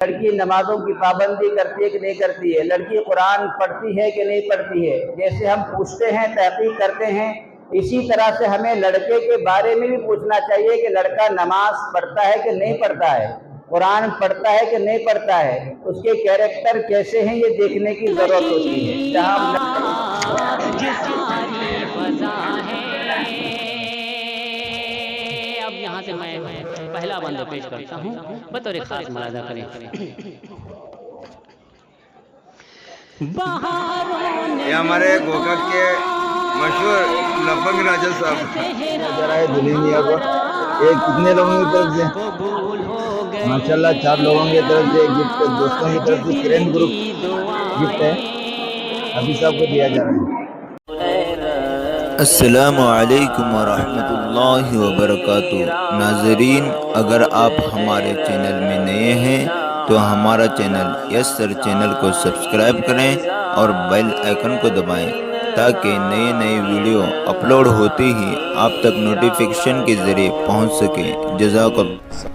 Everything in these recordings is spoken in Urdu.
لڑکی نمازوں کی پابندی کرتی ہے کہ نہیں کرتی ہے، لڑکی قرآن پڑھتی ہے کہ نہیں پڑھتی ہے، جیسے ہم پوچھتے ہیں تحقیق کرتے ہیں، اسی طرح سے ہمیں لڑکے کے بارے میں بھی پوچھنا چاہیے کہ لڑکا نماز پڑھتا ہے کہ نہیں پڑھتا ہے، قرآن پڑھتا ہے کہ نہیں پڑھتا ہے، اس کے کیریکٹر کیسے ہیں یہ دیکھنے کی ضرورت ہوتی ہے۔ اب یہاں سے میں پہلا بندہ پیش کرتا ہوں، بطور خاص ملاحظہ کریں۔ یہ ہمارے گوکک کے مشہور لفنگ راجا صاحب ذرائع دلینیا کو یہ کتنے لوگوں کی طرف سے ماشاءاللہ 4 لوگوں کی طرف سے گفٹ، دوستوں کی طرف سے کرنٹ گروپ گفٹ ہے، ابھی صاحب کو دیا جا رہا ہے۔ السلام علیکم ورحمۃ اللہ وبرکاتہ۔ ناظرین، اگر آپ ہمارے چینل میں نئے ہیں تو ہمارا چینل یس سر چینل کو سبسکرائب کریں اور بیل آئیکن کو دبائیں تاکہ نئے نئے ویڈیو اپلوڈ ہوتے ہی آپ تک نوٹیفیکیشن کے ذریعے پہنچ سکیں۔ جزاک اللہ۔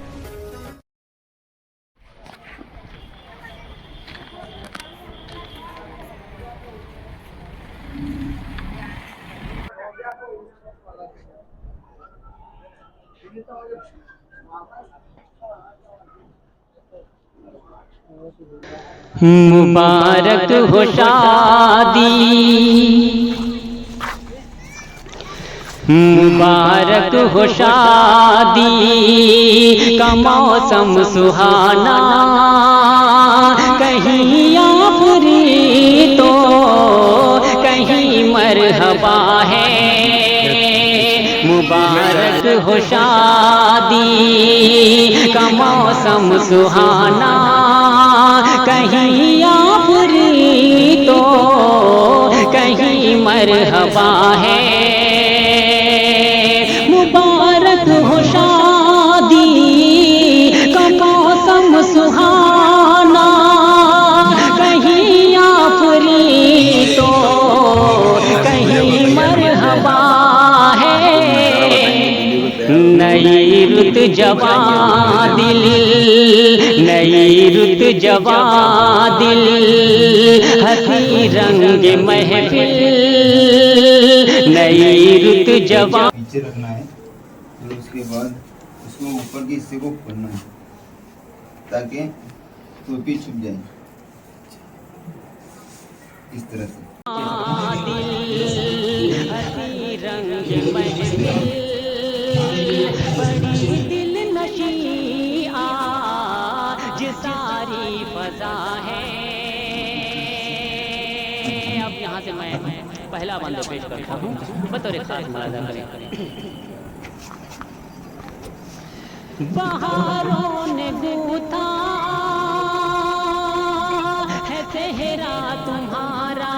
مبارک ہو شادی، مبارک ہو شادی کا موسم سہانا، کہیں آفری تو کہیں مرحبا ہے۔ مبارک ہو شادی کا موسم سہانا، کہیں آفری تو کہیں مرحبا ہے۔ مبارک ہو شادی کا موسم سہانا، کہیں آفری تو کہیں مرحبا ہے۔ نئی رت جوان دل، نئی رت جوان دل، ہنسی رنگ محفل، نئی رت جوان۔ پیچھے رکھنا ہے اور اس کے بعد اس کو اوپر کے حصے کو کھولنا ہے تاکہ ٹوپی چھپ جائے اس طرح سے۔ ہنسی رنگ محفل، بڑی دل نشیں آج ساری فضا ہے۔ اب یہاں سے میں پہلا بندہ پیش کرتا ہوں، بطور خاص ملاحظہ کریں۔ بہاروں نے گوتھا ہے صحرا تمہارا،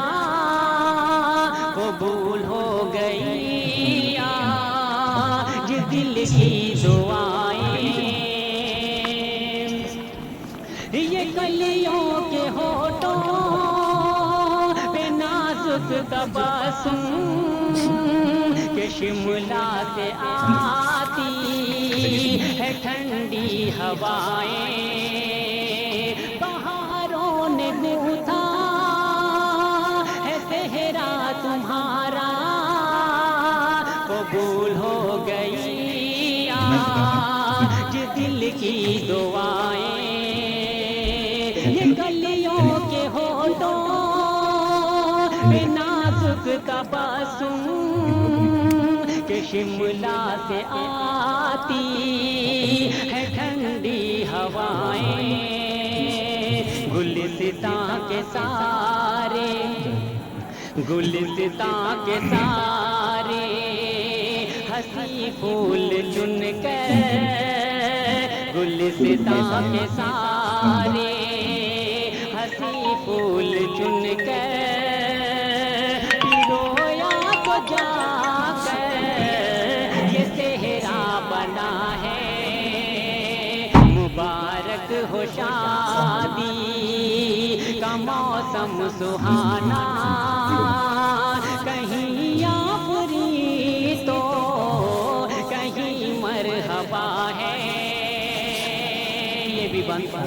قبول ہو گئی آج دل کی دعائیں، یہ کلیوں کے ہونٹوں پہ نازک تبسم کہ شملہ سے آتی ہے ٹھنڈی ہوائیں۔ بہاروں نے گوتھا ہے صحرا تمہارا، قبول ہو گئی آج دل کی دعائیں، یہ کلیوں کے ہونٹوں پہ نازک تبسم کہ شملہ سے آتی ہے ٹھنڈی ہوائیں۔ گلستاں کے سارے، گلستاں کے سارے ہنسی پھول چن کر، گلستاں کے سارے ہنسی پھول چن کر، رویا کو جا کر یہ صحرا بنا ہے۔ مبارک ہو شادی کا موسم سہانا، کہیں آفری تو کہیں مرحبا ہے۔ یہ بھی بند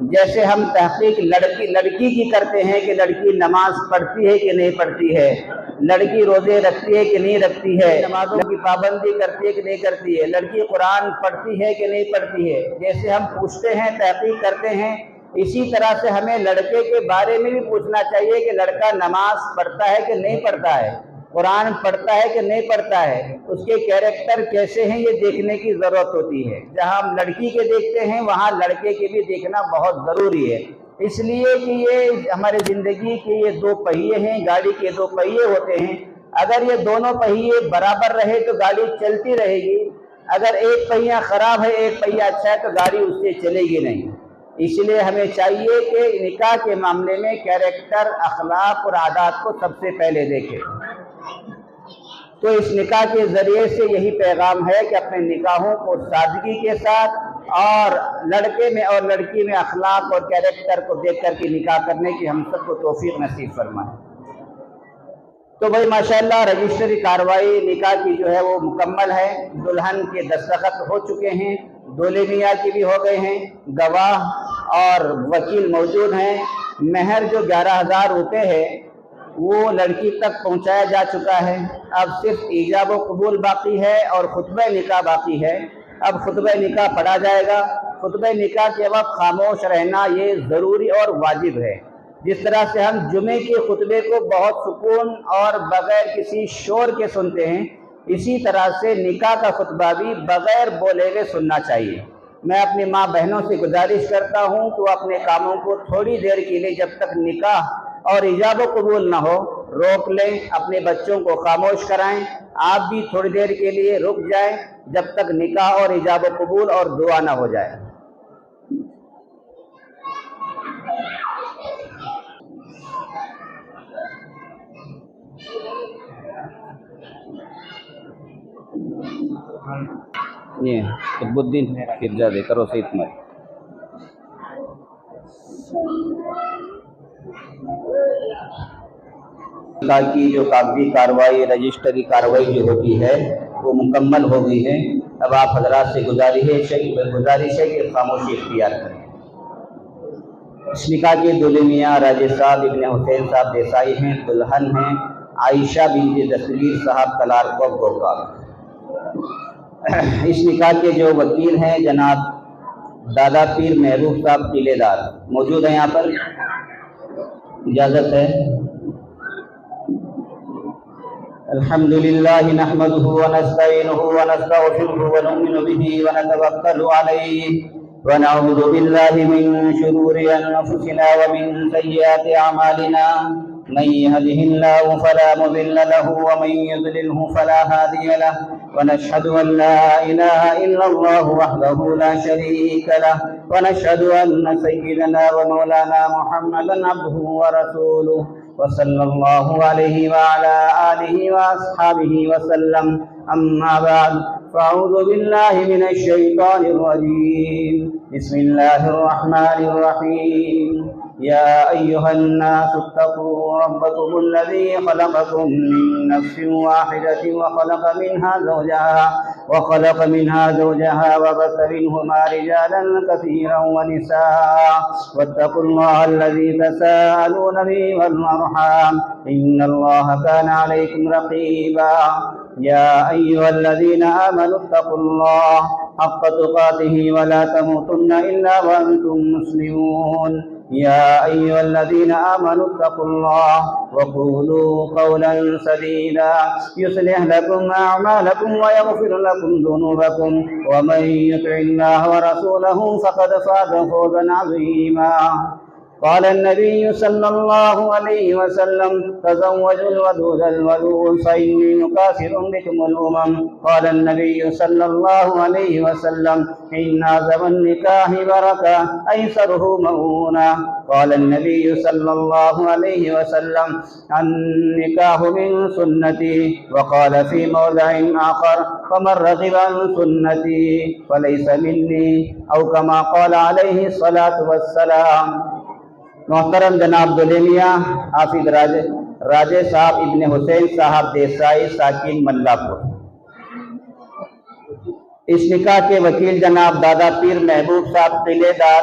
جیسے ہم تحقیق لڑکی کی کرتے ہیں کہ لڑکی نماز پڑھتی ہے کہ نہیں پڑھتی ہے، لڑکی روزے رکھتی ہے کہ نہیں رکھتی ہے، نمازوں کی پابندی کرتی ہے کہ نہیں کرتی ہے، لڑکی قرآن پڑھتی ہے کہ نہیں پڑھتی ہے، جیسے ہم پوچھتے ہیں تحقیق کرتے ہیں، اسی طرح سے ہمیں لڑکے کے بارے میں بھی پوچھنا چاہیے کہ لڑکا نماز پڑھتا ہے کہ نہیں پڑھتا ہے، قرآن پڑھتا ہے کہ نہیں پڑھتا ہے، اس کے کیریکٹر کیسے ہیں یہ دیکھنے کی ضرورت ہوتی ہے۔ جہاں ہم لڑکی کے دیکھتے ہیں وہاں لڑکے کے بھی دیکھنا بہت ضروری ہے، اس لیے کہ یہ ہمارے زندگی کے یہ دو پہیے ہیں، گاڑی کے دو پہیے ہوتے ہیں، اگر یہ دونوں پہیے برابر رہے تو گاڑی چلتی رہے گی، اگر ایک پہیہ خراب ہے ایک پہیہ اچھا ہے تو گاڑی اس سے چلے گی نہیں۔ اس لیے ہمیں چاہیے کہ نکاح کے معاملے میں کیریکٹر، اخلاق اور عادات کو سب سے پہلے دیکھیں۔ تو اس نکاح کے ذریعے سے یہی پیغام ہے کہ اپنے نکاحوں کو سادگی کے ساتھ اور لڑکے میں اور لڑکی میں اخلاق اور کیریکٹر کو دیکھ کر کے نکاح کرنے کی ہم سب کو توفیق نصیب فرمائے۔ تو بھائی ماشاءاللہ رجسٹری کارروائی نکاح کی جو ہے وہ مکمل ہے، دلہن کے دستخط ہو چکے ہیں، دولہے میاں کی بھی ہو گئے ہیں، گواہ اور وکیل موجود ہیں، مہر جو 11,000 روپے ہے وہ لڑکی تک پہنچایا جا چکا ہے، اب صرف ایجاب و قبول باقی ہے اور خطبہ نکاح باقی ہے۔ اب خطبہ نکاح پڑھا جائے گا، خطبہ نکاح کے وقت خاموش رہنا یہ ضروری اور واجب ہے، جس طرح سے ہم جمعے کے خطبے کو بہت سکون اور بغیر کسی شور کے سنتے ہیں، اسی طرح سے نکاح کا خطبہ بھی بغیر بولے ہوئے سننا چاہیے۔ میں اپنی ماں بہنوں سے گزارش کرتا ہوں کہ وہ اپنے کاموں کو تھوڑی دیر کے لیے جب تک نکاح اور ایجاب و قبول نہ ہو روک لیں، اپنے بچوں کو خاموش کرائیں، آپ بھی تھوڑی دیر کے لیے رک جائیں جب تک نکاح اور ایجاب و قبول اور دعا نہ ہو جائے۔ یہ قطب الدین فرجہ دے کرو سید مر کی جو کاغذی کارروائی رجسٹری کارروائی جو ہوتی ہے وہ مکمل ہو گئی ہے۔ اب آپ حضرات سے گزارش ہے کہ خاموشی اختیار کریں۔ اس نکاح کے دولہے میاں راجہ صاحب ابن حسین صاحب دیسائی ہیں، دلہن ہیں عائشہ بنت دستگیر صاحب کلارکوٹ گورکھا۔ اس نکاح کے جو وکیل ہیں جناب دادا پیر محبوب صاحب قلعے دار موجود ہیں یہاں پر، اجازت ہے۔ الحمدللہ نحمده ونستعینه ونستغفره ونؤمن به ونتوکل علیہ ونعوذ باللہ من شرور انفسنا ومن سیئات اعمالنا، من يهده الله فلا مضل له ومن يضلله فلا هادي له، ونشهد أن لا إله إلا الله وحده لا شريك له، ونشهد أن سيدنا ومولانا محمدا عبده ورسوله، وصلى الله عليه وعلى آله وأصحابه وسلم، أما بعد فأعوذ بالله من الشيطان الرجيم، بسم الله الرحمن الرحيم، يا أيها الناس اتقوا ربكم الذي خلقكم من نفس واحدة وخلق منها زوجها وبث منهما رجالا كثيرا ونساء، واتقوا الله الذي تساءلون به والأرحام إن الله كان عليكم رقيبا، يا أيها الذين آمنوا اتقوا الله حق تقاته ولا تموتن إلا وأنتم مسلمون، يا أيها الذين آمنوا اتقوا الله وقولوا قولا سديدا يصلح لكم أعمالكم ويغفر لكم ذنوبكم، ومن يطع الله ورسوله فقد فاز فوزا عظيما۔ قال النبي صلى الله عليه وسلم تزوجوا الودود الولود فإني مكاثر بكم الأمم، قال النبي صلى الله عليه وسلم إن أعظم النكاح بركة أيسره مؤونة، قال النبي صلى الله عليه وسلم النكاح من سنتي، وقال في موضع آخر فمن رغب عن سنتي فليس مني، أو كما قال عليه الصلاة والسلام۔ محترم جناب دولہے میاں حافظ راجہ صاحب ابن حسین صاحب دیسائی ساکن ملا پور، اس نکاح کے وکیل جناب دادا پیر محبوب صاحب قلعے دار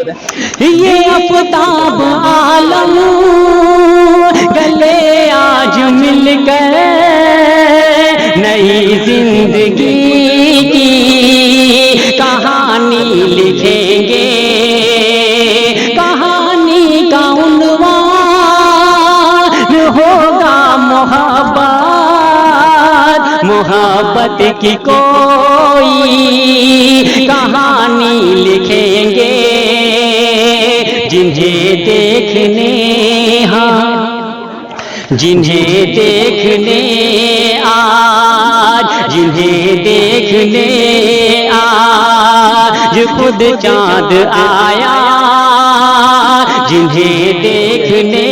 کریں. یہ آفتاب عالم گلے آج مل کر نئی زندگی کی کہانی لکھیں گے. کہانی کا عنوان ہوگا محبت کی کوئی کہانی لکھیں گے. جنہیں دیکھنے آج خود چاند آیا. جنہیں دیکھنے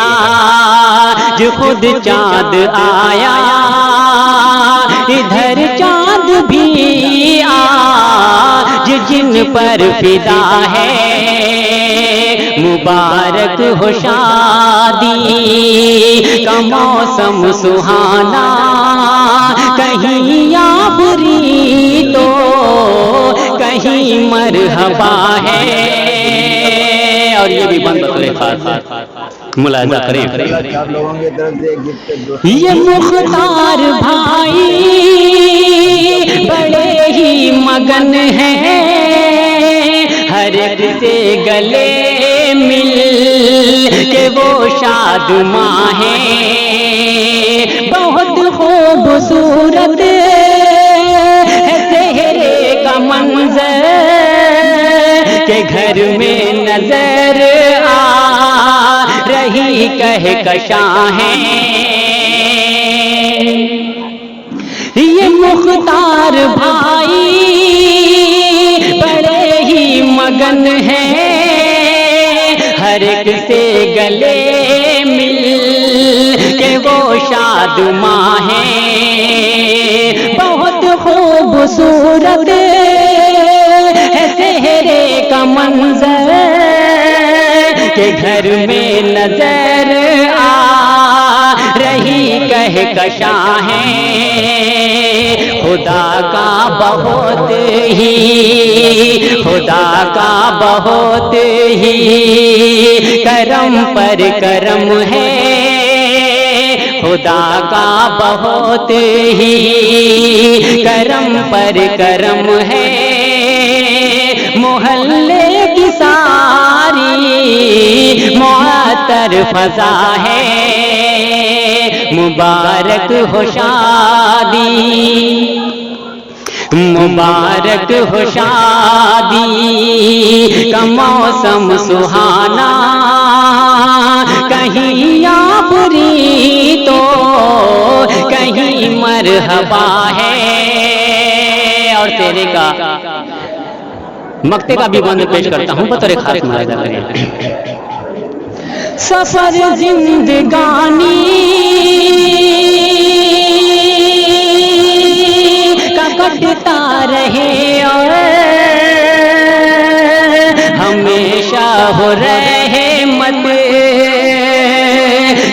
آج خود چاند آیا. ادھر چاند بھی آج جن پر فدا ہے. مبارک ہو شادی کا موسم سہانا. کہیں آبری تو کہیں مرحبا ہے. اور یہ بھی بند بطور خاص ملاحظہ کریں. 4 لوگوں کی طرف سے گفٹ. یہ مختار بھائی بڑے ہی مگن ہیں. ہر ایک سے گلے مل کے وہ شادماں ہیں. بہت خوبصورت ہے سہرے کا منظر کہ گھر میں نظر آ رہی کہکشاں ہیں. یہ مختار بھائی بڑے ہی مگن ہیں. ہر ایک سے گلے مل کے وہ شادماں ہیں. بہت خوبصورت ہے سہرے کا منظر کہ گھر میں نظر آ رہی کہکشاں ہے. خدا کا بہت ہی کرم پر کرم ہے. خدا کا بہت ہی کرم پر کرم ہے. محلے کی ساری معطر فضا ہے. مبارک ہو شادی مبارک ہو شادی کا موسم سہانا. کہیں آبری تو کہیں مرحبا ہے. اور تیرے کا مقطع کا بھی بند پیش کرتا ہوں بطور خاص ملاحظہ کریں. سفر زندگانی کا کٹتا رہے اور ہمیشہ ہو رحمت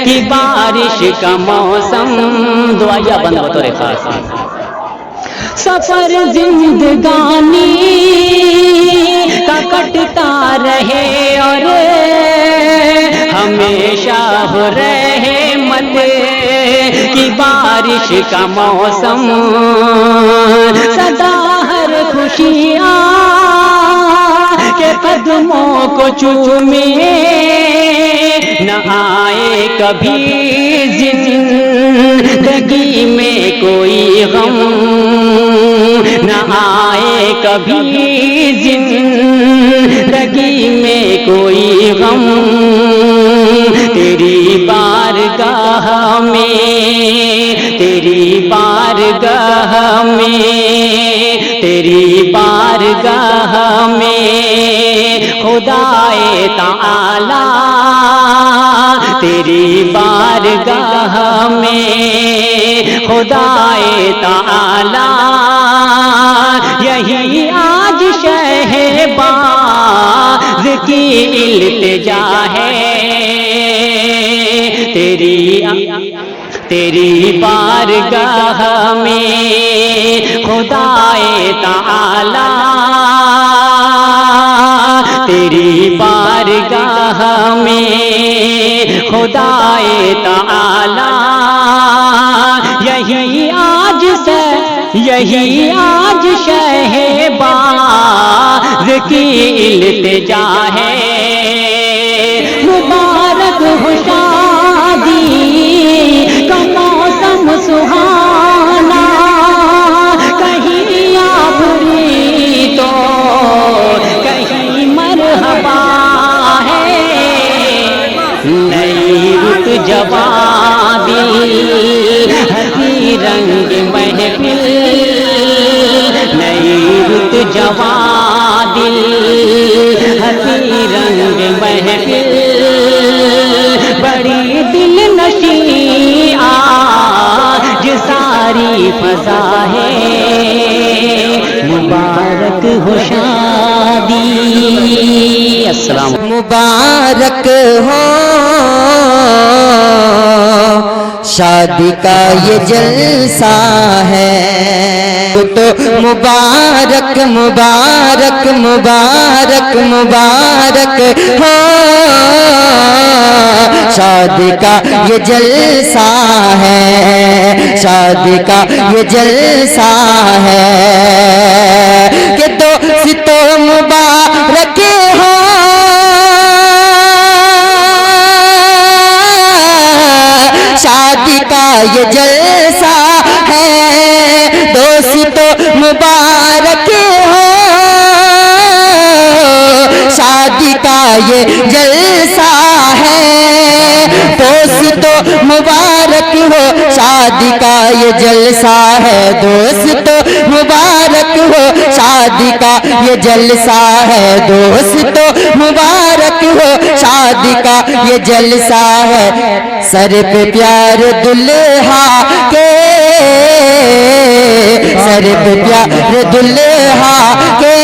کی بارش کا موسم. دعائیہ بند بطور خاص. سفر زندگانی کا کٹتا رہے اور ہمیشہ ہو رحمت کی بارش کا موسم. سدا ہر خوشیاں کے قدموں کو چومے. نہ آئے کبھی زندگی میں کوئی غم. نہ آئے کبھی زندگی میں کوئی غم. تیری بارگاہ میں تیری بارگاہ میں خدائے تعالی. تیری بارگاہ میں خدائے تعالی. یہی آج شہباز کی التجا ہے. تیری بارگاہ میں خدائے تعالی. تیری بارگاہ میں خدائے تعالی یہی آج شہباز کی التجا ہے مبارک ہو شادی کا موسم سہانا کہیں آبری تو کہیں مرحبا ہے نئی رت جوان دل ہنسی رنگ محفل نئی رت جوان دل ہنسی رنگ محفل بڑی دل نشیں آج ساری فضا ہے مبارک ہو شادی السلام مبارک ہو شادی کا یہ جلسہ ہے تو مبارک مبارک مبارک مبارک ہو شادی کا یہ جلسہ ہے شادی کا یہ جلسہ ہے کہ دوست مبارک ہو شادی کا یہ جلسہ ہے دوست مبارک ہو شادی کا یہ جلسہ ہے دوست مبارک ہو شادی کا یہ جلسہ ہے دوست مبارک ہو شادی کا یہ جلسہ ہے دوست مبارک ہو شادی کا یہ جلسہ ہے سر پہ پیار دلہا کے سر پہ پیار دلہا کے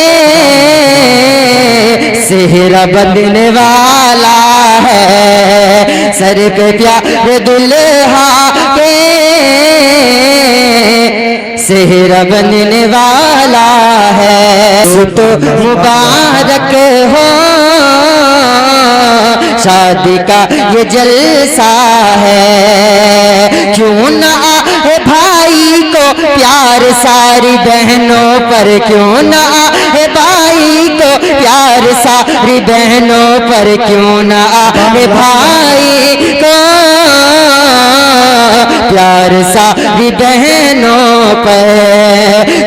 سہرا بندھنے والا ہے سر پہ پیار دلہا کے سہرا بندھنے والا ہے تو مبارک ہو شادی کا یہ جلسہ ہے کیوں نہ آئے بھائی کو پیار ساری بہنوں پر کیوں نہ آئے بھائی کو پیار ساری بہنوں پر کیوں نہ آئے بھائی کو پیار ساری بہنوں پر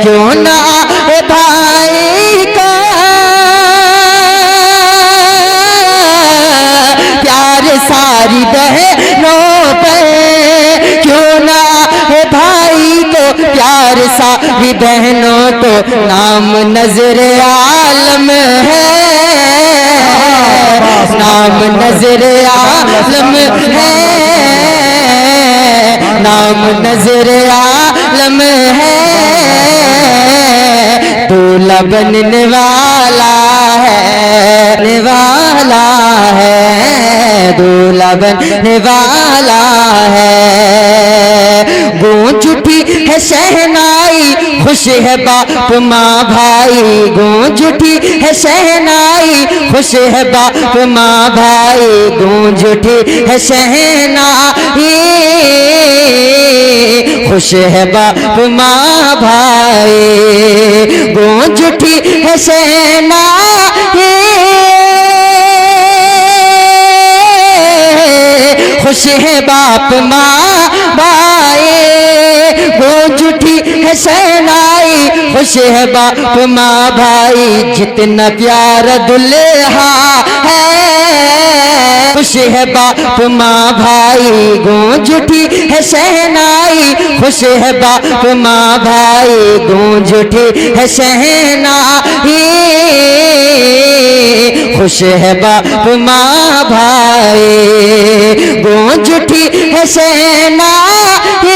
کیوں نہ آئے بھائی کو پیار ساری بہنوں پر کیوں نہ ہے بھائی کو پیار ساری بہنوں تو نام نظر عالم ہے نام نظر عالم ہے نام نظر عالم ہے دولہا بننے والا ہے والا ہے دولہا بننے والا ہے گونج اٹھی ہے شہنائی خوش ہے باپ ماں بھائی گونج اٹھی ہے شہنائی خوش ہے باپ ماں بھائی گونج اٹھی ہے شہنائی خوش ہے باپ ماں بھائی گونج اٹھی ہے شہنائی خوش ہے باپ ماں بھائی گونج اٹھی ہے شہنائی خوش ہے باپ ماں بھائی جتنا پیارا دلہا ہے خوش ہے باپ ماں بھائی گونج اٹھی ہے شہنائی خوش ہے باپ ماں بھائی گونج اٹھی ہے شہنائی خوش ہے باپ ماں بھائی گونج اٹھی ہے شہنائی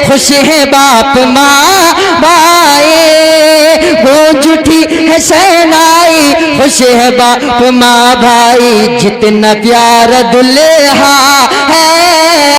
خوش ہے باپ ماں بھائی گونج اٹھی ہے شہنائی خوش ہے باپ ماں بھائی جتنا پیارا دلہا ہے